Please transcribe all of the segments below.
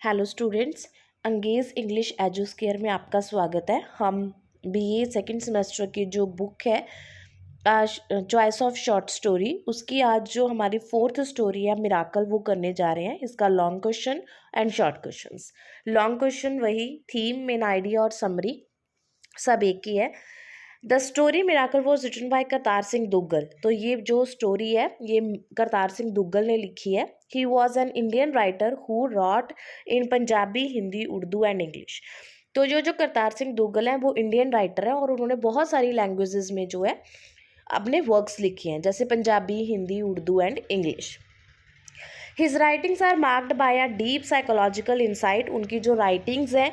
Hello students, अंगेज English एजुस्केयर में आपका स्वागत है। हम बीए सेकंड सेमेस्टर की जो बुक है चॉइस ऑफ शॉर्ट स्टोरी, उसकी आज जो हमारी फोर्थ स्टोरी है मिराकल, वो करने जा रहे हैं। इसका long question and short questions. Long question वही, थीम, मेन आइडिया और समरी सब एक ही है। The story miracle was written by Kartar Singh Duggal. तो ये जो स्टोरी है ये करतार सिंह दुग्गल ने लिखी है। He was an Indian writer who rot in Punjabi, Hindi, Urdu and English. तो जो करतार सिंह दुग्गल हैं वो इंडियन राइटर हैं और उन्होंने बहुत सारी लैंग्वेजेस में जो है अपने वर्क्स लिखे हैं, जैसे Punjabi, Hindi, Urdu and English. His writings are marked by a deep psychological insight. उनकी जो राइटिंग्स हैं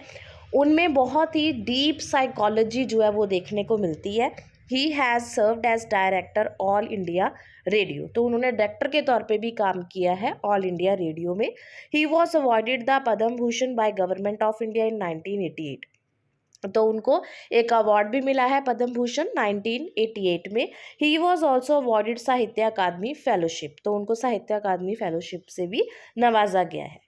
उनमें बहुत ही डीप साइकोलॉजी जो है वो देखने को मिलती है। He has served as director All India Radio. तो उन्होंने डायरेक्टर के तौर पे भी काम किया है ऑल इंडिया रेडियो में। He was awarded the Padma Bhushan by government of India in 1988। तो उनको एक अवार्ड भी मिला है पद्म भूषण 1988 में। ही वॉज ऑल्सो अवॉर्डेड साहित्य अकादमी फेलोशिप। तो उनको साहित्य अकादमी फेलोशिप से भी नवाजा गया है।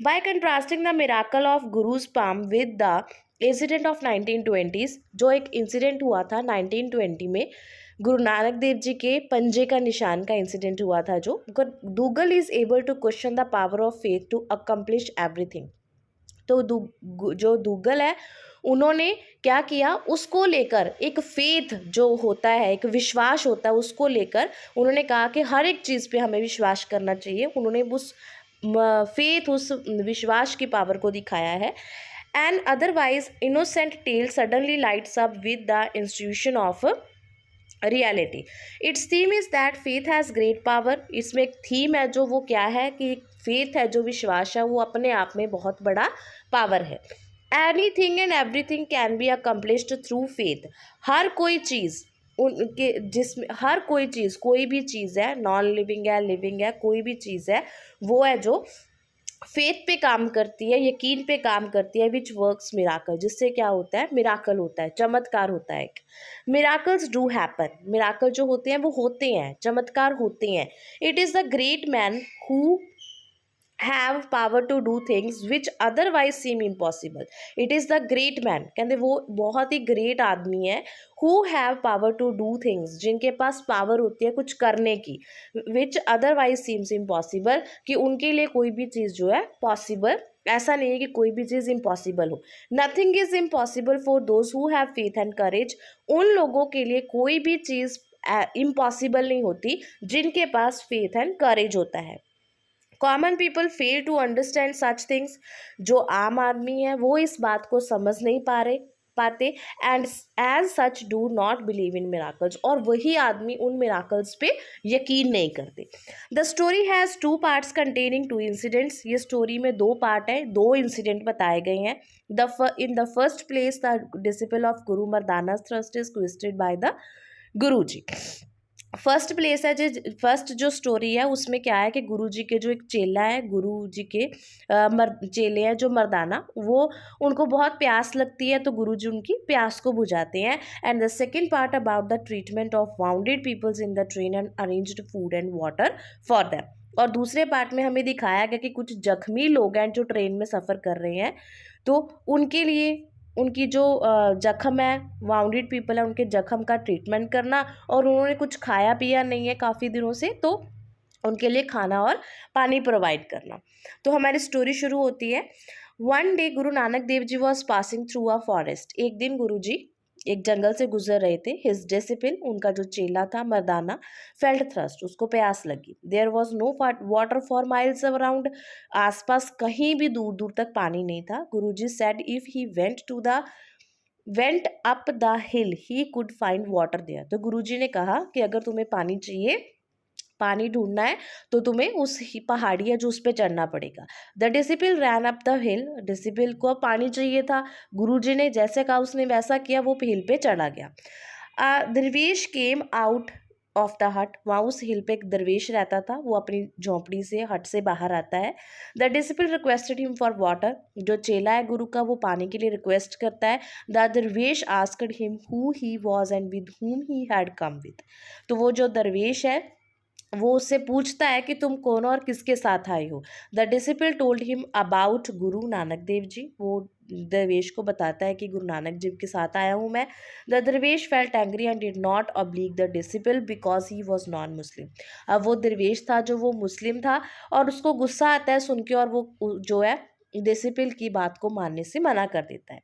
By contrasting the miracle of guru's palm with the incident of 1920s, जो एक इंसिडेंट हुआ था 1920 में, गुरु नानक देव जी के पंजे का निशान का इंसिडेंट हुआ था, जो Duggal is able to question the power of faith to accomplish everything. तो जो दुग्गल है उन्होंने क्या किया, उसको लेकर एक फेथ जो होता है, एक विश्वास होता है, उसको लेकर उन्होंने कहा कि हर एक चीज़ पे हमें विश्वास करना चाहिए। उन्होंने उस फेथ, उस विश्वास की पावर को दिखाया है। And otherwise innocent tale suddenly lights up with the institution of reality. Its theme is that faith has great power. इसमें एक थीम है जो वो क्या है कि फेथ है, जो विश्वास है, वो अपने आप में बहुत बड़ा पावर है। Anything and everything can be accomplished through faith. हर कोई चीज़ उनके जिसमें हर कोई चीज़, कोई भी चीज़ है, नॉन लिविंग है, लिविंग है, कोई भी चीज़ है, वो है जो फेथ पे काम करती है, यकीन पे काम करती है, विच वर्क्स मिराकल, जिससे क्या होता है, मिराकल होता है, चमत्कार होता है। Miracles do happen. मिराकल जो होते हैं वो होते हैं, चमत्कार होते हैं। It is the great man who have power to do things which otherwise seem impossible. It is the great man, कहते वो बहुत ही ग्रेट आदमी है, who have power to do things, जिनके पास पावर होती है कुछ करने की, विच अदरवाइज सीम्स इम्पॉसिबल, कि उनके लिए कोई भी चीज़ जो है पॉसिबल, ऐसा नहीं है कि कोई भी चीज़ इम्पॉसिबल हो। Nothing is impossible for those who have faith and courage. उन लोगों के लिए कोई भी चीज़ इम्पॉसिबल नहीं होती जिनके पास फेथ एंड करेज होता है। Common people fail to understand such things. जो आम आदमी है वो इस बात को समझ नहीं पाते, and as such do not believe in miracles, और वही आदमी उन मिराकल्स पे यकीन नहीं करते। The story has two parts containing two incidents. ये स्टोरी में दो पार्ट है, दो इंसिडेंट बताए गए हैं। In the first place the disciple of guru Mardana thirst is quested by the guru ji. First place है, फर्स्ट जो स्टोरी है उसमें क्या है कि गुरु जी के जो एक चेला है, गुरु जी के चेले हैं जो मर्दाना, वो उनको बहुत प्यास लगती है, तो गुरु जी उनकी प्यास को बुझाते हैं। And the second part about the treatment of wounded peoples in the train and arranged food and water for them. और दूसरे पार्ट में हमें दिखाया गया कि कुछ जख्मी लोग हैं जो ट्रेन में सफ़र कर रहे हैं, तो उनके लिए उनकी जो जख्म है, वाउंडेड पीपल है, उनके जख्म का ट्रीटमेंट करना, और उन्होंने कुछ खाया पिया नहीं है काफ़ी दिनों से, तो उनके लिए खाना और पानी प्रोवाइड करना। तो हमारी स्टोरी शुरू होती है। One day Guru Nanak Dev ji was passing through a forest. एक दिन गुरु जी एक जंगल से गुजर रहे थे। हिज डिसिपल, उनका जो चेला था मर्दाना, फेल्ट थ्रस्ट, उसको प्यास लगी। There was no water for miles around. आसपास कहीं भी दूर दूर तक पानी नहीं था। Guruji said if he went up the hill he could find water there. तो गुरुजी ने कहा कि अगर तुम्हें पानी चाहिए, पानी ढूंढना है, तो तुम्हें उस पहाड़ी है जो उस पर चढ़ना पड़ेगा। The disciple ran up the hill. Disciple को पानी चाहिए था, गुरुजी ने जैसे कहा उसने वैसा किया, वो हिल पे चढ़ा गया। दरवेश केम आउट ऑफ द हट। वहाँ उस हिल पे एक दरवेश रहता था, वो अपनी झोंपड़ी से, हट से बाहर आता है। The disciple requested him for water. जो चेला है गुरु का, वो पानी के लिए रिक्वेस्ट करता है। द दरवेश asked him who he was and with whom he had come with. तो वो जो दरवेश है वो उससे पूछता है कि तुम कौन और किसके साथ आए हो। The disciple told him about गुरु नानक देव जी। वो दरवेश को बताता है कि गुरु नानक देव के साथ आया हूँ मैं। द दरवेश felt angry and did not oblique the disciple because he was non Muslim. अब वो दरवेश था जो वो मुस्लिम था, और उसको गुस्सा आता है सुन के, और वो जो है डिसिपल की बात को मानने से मना कर देता है।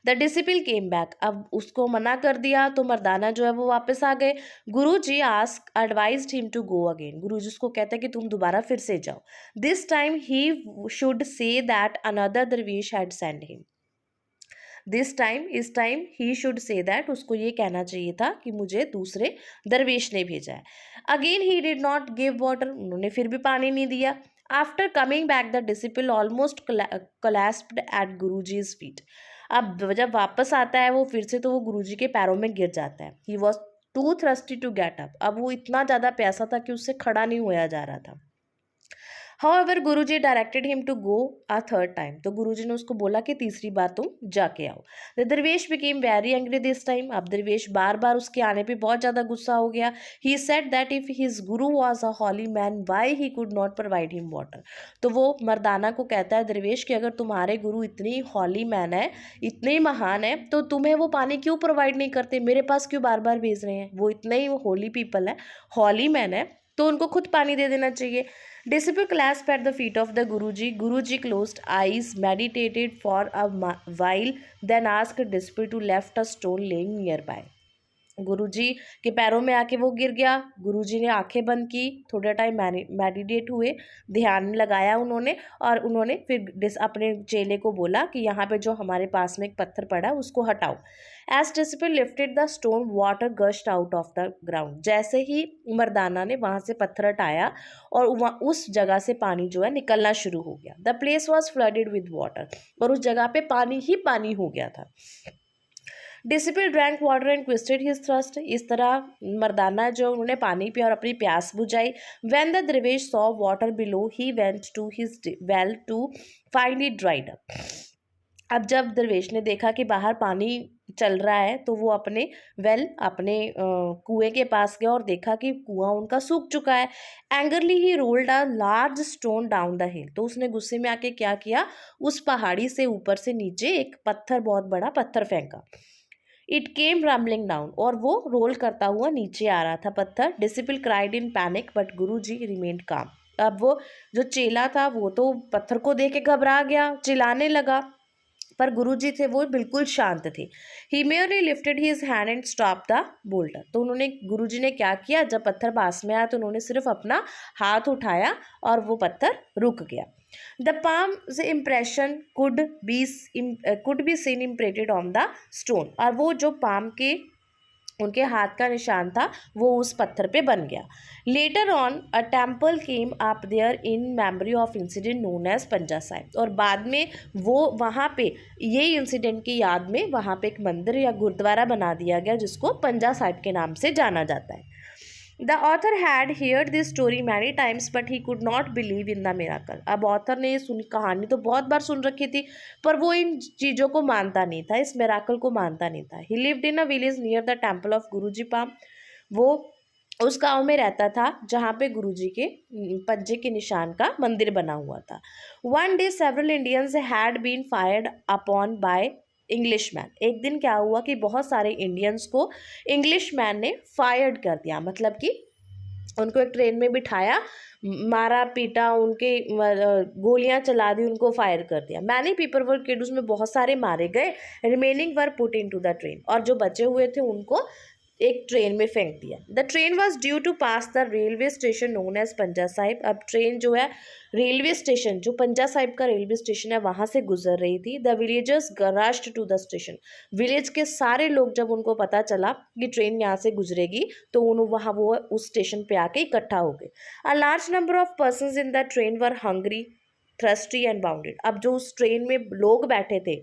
The disciple came back. अब उसको मना कर दिया तो मर्दाना जो है वो वापस आ गए। Guruji ask advised him to go again. Guruji उसको कहते हैं कि तुम दोबारा फिर से जाओ। This time he should say that another dervish had send him. This time, इस time he should say that, उसको ये कहना चाहिए था कि मुझे दूसरे दरवेश ने भेजा है। Again he did not give water. उन्होंने फिर भी पानी नहीं दिया। After coming back the disciple almost collapsed at guruji's feet. अब जब वापस आता है वो फिर से, तो वो गुरुजी के पैरों में गिर जाता है। He was too thirsty to get up. अब वो इतना ज़्यादा प्यासा था कि उससे खड़ा नहीं होया जा रहा था। However, guruji directed him to go a third time. तो गुरुजी ने उसको बोला कि तीसरी बार तुम जाके आओ। द दरवेश became very angry this time. अब दरवेश बार बार उसके आने पे बहुत ज़्यादा गुस्सा हो गया। He said that if his guru was a holy man why he could not provide him water. तो वो मर्दाना को कहता है दरवेश कि अगर तुम्हारे गुरु इतनी हॉली मैन है, इतने महान है, तो तुम्हें वो पानी क्यों प्रोवाइड नहीं करते, मेरे पास क्यों बार बार भेज रहे हैं। वो इतने ही होली पीपल है, हॉली मैन है, तो उनको खुद पानी दे देना चाहिए। Disciple clasped at the feet of the Guruji. Guruji closed eyes, meditated for a while, then asked Disciple to lift a stone laying nearby. गुरुजी के पैरों में आके वो गिर गया। गुरुजी ने आंखें बंद की, थोड़ा टाइम मेडिटेट हुए, ध्यान लगाया उन्होंने, और उन्होंने फिर अपने चेले को बोला कि यहाँ पे जो हमारे पास में एक पत्थर पड़ा उसको हटाओ। As disciple lifted the stone water gushed out of the ground. जैसे ही मर्दाना ने वहाँ से पत्थर हटाया और उस जगह से पानी जो है निकलना शुरू हो गया। The place was flooded with water. और उस जगह पे पानी ही पानी हो गया था। Disciple drank water and quenched his thirst. इस तरह मर्दाना जो उन्होंने पानी पिया और अपनी प्यास बुझाई। When the dervish saw water below he went to his well to find it dried up. अब जब दरवेश ने देखा कि बाहर पानी चल रहा है, तो वो अपने कुएं के पास गया और देखा कि कुआं उनका सूख चुका है। Angrily he rolled a large stone down the हिल। तो उसने गुस्से में आके क्या किया, उस पहाड़ी से ऊपर से नीचे एक पत्थर, बहुत बड़ा पत्थर फेंका। It came rambling down. और वो रोल करता हुआ नीचे आ रहा था पत्थर। Disciple cried in panic but Guruji remained काम। अब वो जो चेला था वो तो पत्थर को देख के घबरा गया, चिल्लाने लगा, पर गुरुजी थे वो बिल्कुल शांत थे। ही merely lifted his hand and stop the boulder. तो उन्होंने, गुरुजी ने क्या किया, जब पत्थर पास में आया तो उन्होंने सिर्फ अपना हाथ उठाया और वो पत्थर रुक गया। The palm's impression could be seen imprinted on the stone। और वो जो पाम के उनके हाथ का निशान था वो उस पत्थर पे बन गया। Later on a temple came up there in memory of incident known as Panja Sahib. और बाद में वो वहाँ पे, ये इंसिडेंट की याद में वहाँ पे एक मंदिर या गुरुद्वारा बना दिया गया जिसको पंजा साहिब के नाम से जाना जाता है। The author had heard this story many times but he could not believe in the miracle. अब ऑथर ने ये कहानी तो बहुत बार सुन रखी थी, पर वो इन चीज़ों को मानता नहीं था, इस मिराकल को मानता नहीं था। ही lived in a village near the temple of Guruji palm. वो उस गांव में रहता था जहाँ पे गुरुजी के पंजे के निशान का मंदिर बना हुआ था। One day several Indians had been fired upon by Englishman. एक दिन क्या हुआ कि बहुत सारे इंडियंस को इंग्लिश मैन ने फायर्ड कर दिया, मतलब कि उनको एक ट्रेन में बिठाया, मारा पीटा, उनके गोलियां चला दी, उनको फायर कर दिया। Many people were killed. उसमें बहुत सारे मारे गए। Remaining were put into the train. और जो बचे हुए थे उनको एक ट्रेन में फेंक दिया। The train was due to pass the railway station known as Panja Sahib. अब ट्रेन जो है रेलवे स्टेशन, जो पंजा साहिब का रेलवे स्टेशन है, वहाँ से गुजर रही थी। The villagers rushed to the station. Village के सारे लोग, जब उनको पता चला कि ट्रेन यहाँ से गुजरेगी, तो वहाँ वो उस स्टेशन पे आके इकट्ठा हो गए। A large number of persons in the train were hungry, thirsty and bounded. अब जो उस ट्रेन में लोग बैठे थे,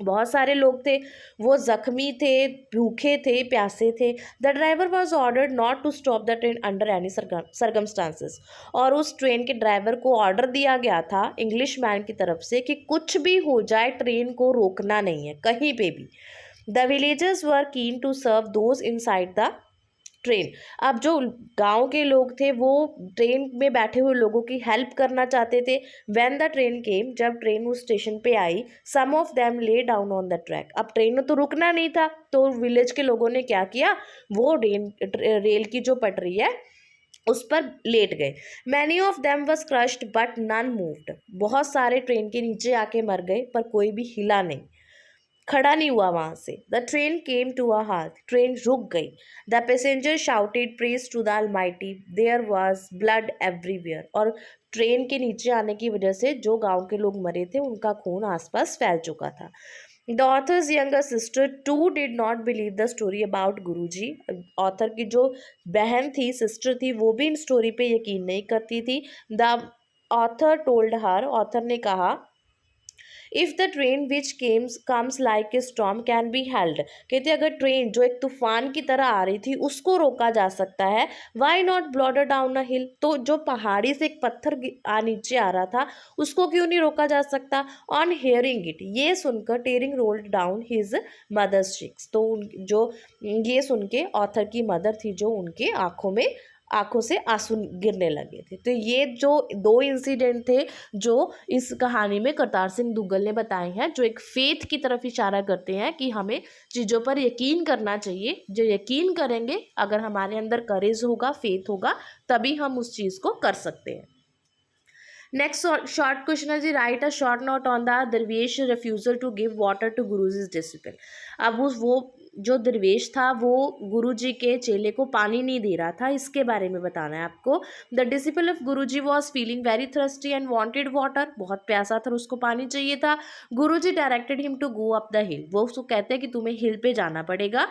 बहुत सारे लोग थे, वो जख्मी थे, भूखे थे, प्यासे थे। The driver was ordered not to stop the train under any circumstances. और उस ट्रेन के ड्राइवर को ऑर्डर दिया गया था इंग्लिश मैन की तरफ से कि कुछ भी हो जाए ट्रेन को रोकना नहीं है कहीं पे भी। The villagers were keen to serve those inside the train. अब जो गांव के लोग थे वो ट्रेन में बैठे हुए लोगों की हेल्प करना चाहते थे। व्हेन द ट्रेन केम, जब ट्रेन उस स्टेशन पे आई, some of them lay down on the track. अब ट्रेन में तो रुकना नहीं था, तो विलेज के लोगों ने क्या किया, वो रेल की जो पटरी है उस पर लेट गए। Many of them was crushed but none moved. बहुत सारे ट्रेन के नीचे आके मर गए पर कोई भी हिला नहीं, खड़ा नहीं हुआ वहां से। The train came to a halt, train रुक गई। The passenger shouted praise to the Almighty, there was blood everywhere. और ट्रेन के नीचे आने की वजह से जो गांव के लोग मरे थे उनका खून आसपास फैल चुका था। The author's younger sister too did not believe the story about guruji. Author की जो बहन थी, सिस्टर थी, वो भी इन स्टोरी पे यकीन नहीं करती थी। The author told her, author ने कहा, if the train which comes like a storm can be held, कहते अगर ट्रेन जो एक तूफान की तरह आ रही थी उसको रोका जा सकता है, वाई नॉट ब्लॉडर डाउन अ हिल, तो जो पहाड़ी से एक पत्थर नीचे आ रहा था उसको क्यों नहीं रोका जा सकता। ऑन हेयरिंग इट, ये सुनकर tearing rolled down his mother's cheeks, तो जो ये सुन के ऑथर की मदर थी जो उनके आंखों से आंसू गिरने लगे थे। तो ये जो दो इंसिडेंट थे जो इस कहानी में करतार सिंह दुग्गल ने बताए हैं, जो एक फेथ की तरफ इशारा करते हैं कि हमें चीज़ों पर यकीन करना चाहिए। जो यकीन करेंगे, अगर हमारे अंदर करेज होगा, फेथ होगा, तभी हम उस चीज़ को कर सकते हैं। नेक्स्ट शॉर्ट क्वेश्चन है जी, write a short note on the dervish refusal to give water to Guruji's disciple. अब वो जो दरवेश था वो गुरु जी के चेले को पानी नहीं दे रहा था, इसके बारे में बताना है आपको। The disciple of Guru ji was feeling very thirsty and wanted water, बहुत प्यासा था, उसको पानी चाहिए था। Guru ji directed him to go up the hill, वो उसको कहते हैं कि तुम्हें हिल पे जाना पड़ेगा।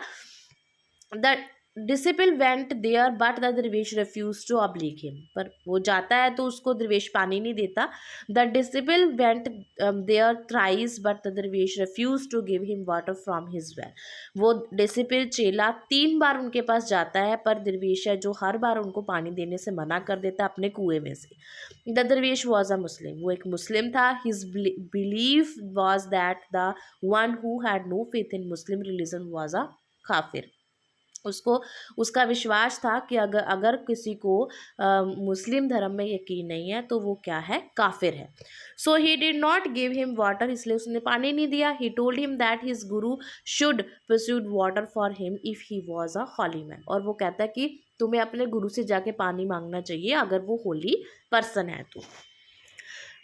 The disciple went there but the dervish refuse to oblige him, पर वो जाता है तो उसको दरवेश पानी नहीं देता। The disciple went there thrice but the dervish refuse to give him water from his well, वो डिसिपल चेला 3 बार उनके पास जाता है पर दरवेश है जो हर बार उनको पानी देने से मना कर देता अपने कुएं में से। द दरवेश वॉज अ मुस्लिम, वो एक मुस्लिम था। His belief was that the one who had no faith in Muslim religion was a kafir, उसको उसका विश्वास था कि अगर किसी को मुस्लिम धर्म में यकीन नहीं है तो वो क्या है, काफिर है। So he did not give him water, इसलिए उसने पानी नहीं दिया। He told him that his guru should pursued water for him if he was a holy man, और वो कहता है कि तुम्हें अपने गुरु से जाके पानी मांगना चाहिए अगर वो होली पर्सन है तो।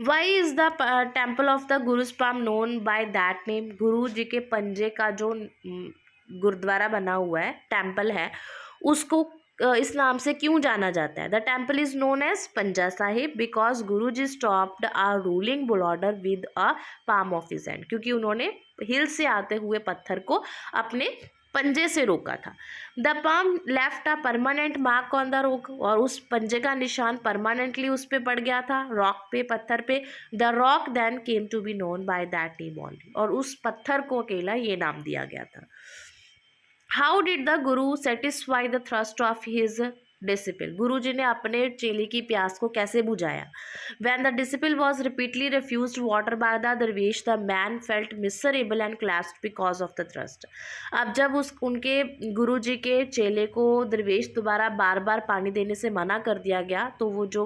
Why is the temple of the guru's palm known by that name, Guru ji के पंजे का जो गुरुद्वारा बना हुआ है, टेम्पल है, उसको इस नाम से क्यों जाना जाता है। The temple is known as Panja Sahib because Guru ji stopped a rolling boulder with a palm of his hand, क्योंकि उन्होंने हिल से आते हुए पत्थर को अपने पंजे से रोका था। The palm left a permanent mark on the rock, और उस पंजे का निशान परमानेंटली उस पे पड़ गया था, रॉक पे, पत्थर पे। The rock then came to be known by that name only, और उस पत्थर को अकेला ये नाम दिया गया था। How did the guru satisfy the thirst of his disciple, Guru ji ने अपने चेले की प्यास को कैसे बुझाया। When the disciple was repeatedly refuse water by the dervish the man felt miserable and collapsed because of the thirst. अब जब उनके गुरु जी के चेले को दरवेश दोबारा बार बार पानी देने से मना कर दिया गया तो वो जो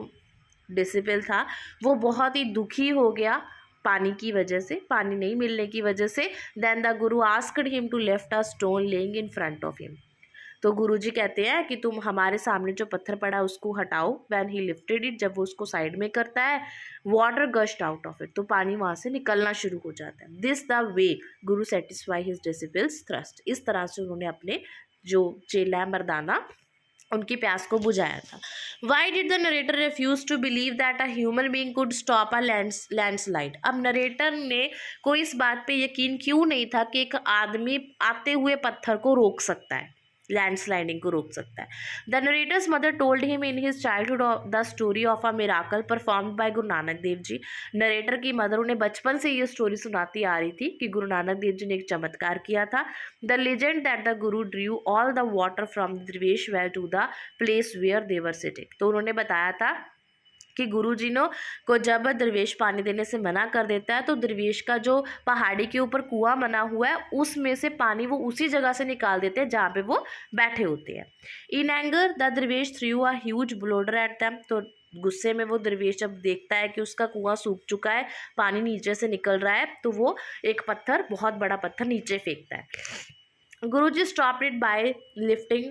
डिसिपल था वो बहुत ही दुखी हो गया पानी की वजह से, पानी नहीं मिलने की वजह से। Then the guru asked him to lift a stone laying in front of him, तो गुरुजी कहते हैं कि तुम हमारे सामने जो पत्थर पड़ा उसको हटाओ। व्हेन ही लिफ्टेड इट, जब वो उसको साइड में करता है, water gushed out of it, तो पानी वहाँ से निकलना शुरू हो जाता है। This the way Guru satisfy his disciples thrust, इस तरह से उन्होंने अपने जो चेला मर्दाना उनकी प्यास को बुझाया था। Why did the narrator refuse to believe that a human being could stop a landslide, अब नरेटर ने कोई इस बात पे यकीन क्यों नहीं था कि एक आदमी आते हुए पत्थर को रोक सकता है, लैंडस्लाइडिंग को रोक सकता है। The narrator's mother told him in his childhood the story of a miracle performed by Guru Nanak Dev ji, narrator की मदर उन्हें बचपन से ये स्टोरी सुनाती आ रही थी कि गुरु नानक देव जी ने एक चमत्कार किया था। The legend that the guru drew all the water from the dervish well to the place where they were sitting, तो उन्होंने बताया था कि गुरुजी ने को जब दरवेश पानी देने से मना कर देता है तो दरवेश का जो पहाड़ी के ऊपर कुआं बना हुआ है उसमें से पानी वो उसी जगह से निकाल देते हैं जहाँ पे वो बैठे होते हैं। In anger the dervish threw a huge boulder at them, तो गुस्से में वो दरवेश जब देखता है कि उसका कुआं सूख चुका है, पानी नीचे से निकल रहा है, तो वो एक पत्थर, बहुत बड़ा पत्थर नीचे फेंकता है। Guruji stop it by lifting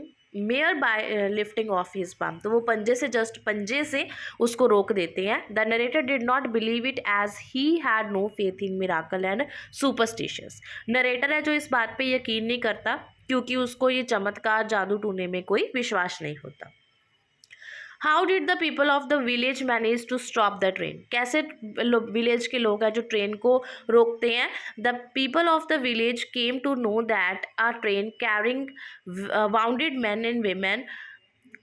off his palm, तो वो पंजे से उसको रोक देते हैं। The narrator did not believe it as he had no faith in miracle and superstitious, narrator है जो इस बात पे यकीन नहीं करता क्योंकि उसको ये चमत्कार जादू टूने में कोई विश्वास नहीं होता। How did the people of the village manage to stop the train, कैसे विलेज के लोग हैं जो ट्रेन को रोकते हैं। The people of the village came to know that a train carrying wounded man and women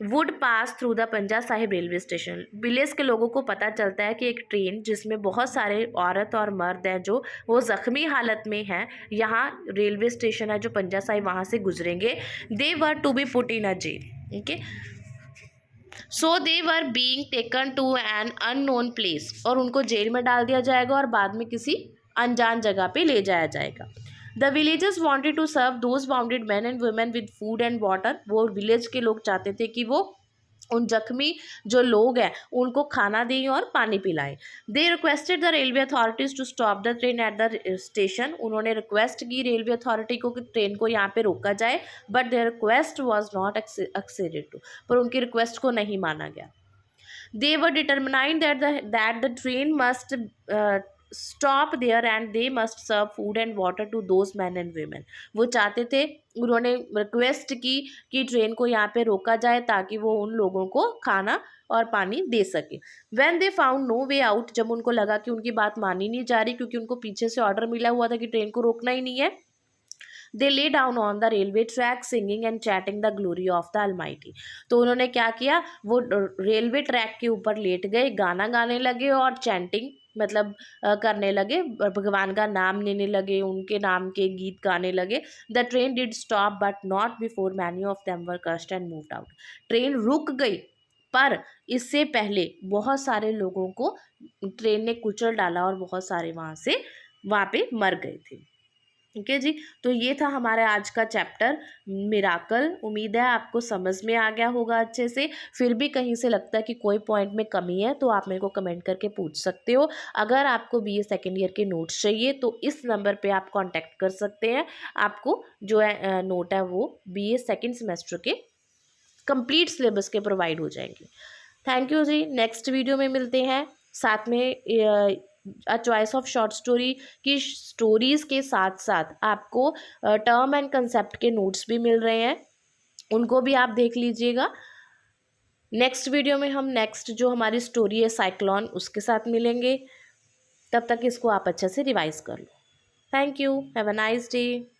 would pass through the Panja Sahib railway station, village के लोगों को पता चलता है कि एक ट्रेन जिसमें बहुत सारे औरत और मर्द हैं जो वो ज़ख्मी हालत में हैं, यहाँ रेलवे स्टेशन है जो पंजा साहिब, वहाँ से गुजरेंगे। They were to be put in a jail, okay, so they were being taken to an unknown place, और उनको जेल में डाल दिया जाएगा और बाद में किसी अनजान जगह पे ले जाया जाएगा। The villagers wanted to serve those bounded man and women with food and water, वो विलेज के लोग चाहते थे कि वो उन जख्मी जो लोग हैं उनको खाना दें और पानी पिलाएं। They requested the railway authorities to stop the train at the station, उन्होंने रिक्वेस्ट की रेलवे अथॉरिटी को कि ट्रेन को यहाँ पे रोका जाए, but their request was not accepted too, पर उनकी रिक्वेस्ट को नहीं माना गया। They were determined that the train must stop there and they must serve food and water to those men and women, वो चाहते थे, उन्होंने रिक्वेस्ट की कि ट्रेन को यहाँ पे रोका जाए ताकि वो उन लोगों को खाना और पानी दे सके। When they found no way out, जब उनको लगा कि उनकी बात मानी नहीं जा रही क्योंकि उनको पीछे से ऑर्डर मिला हुआ था कि ट्रेन को रोकना ही नहीं है, they lay down on the railway track singing and chanting the glory of the almighty, तो उन्होंने क्या किया, वो रेलवे ट्रैक के ऊपर लेट गए, गाना गाने लगे और चैंटिंग मतलब करने लगे, भगवान का नाम लेने लगे, उनके नाम के गीत गाने लगे। The train did stop but not before many of them were crushed and moved out, train रुक गई पर इससे पहले बहुत सारे लोगों को ट्रेन ने कुचल डाला और बहुत सारे वहाँ पे मर गए थे। ठीक है जी, तो ये था हमारे आज का चैप्टर मिराकल। उम्मीद है आपको समझ में आ गया होगा अच्छे से। फिर भी कहीं से लगता है कि कोई पॉइंट में कमी है तो आप मेरे को कमेंट करके पूछ सकते हो। अगर आपको बीए सेकेंड ईयर के नोट्स चाहिए तो इस नंबर पे आप कांटेक्ट कर सकते हैं। आपको जो है नोट है वो बीए सेकेंड सेमेस्टर के कंप्लीट सिलेबस के प्रोवाइड हो जाएंगे। Thank you ji, next video में मिलते हैं। साथ में a choice of short story की स्टोरीज़ के साथ साथ आपको टर्म एंड कंसेप्ट के नोट्स भी मिल रहे हैं, उनको भी आप देख लीजिएगा। नेक्स्ट वीडियो में हम नेक्स्ट जो हमारी स्टोरी है साइक्लोन, उसके साथ मिलेंगे। तब तक इसको आप अच्छे से रिवाइज कर लो। Thank you, have a nice day.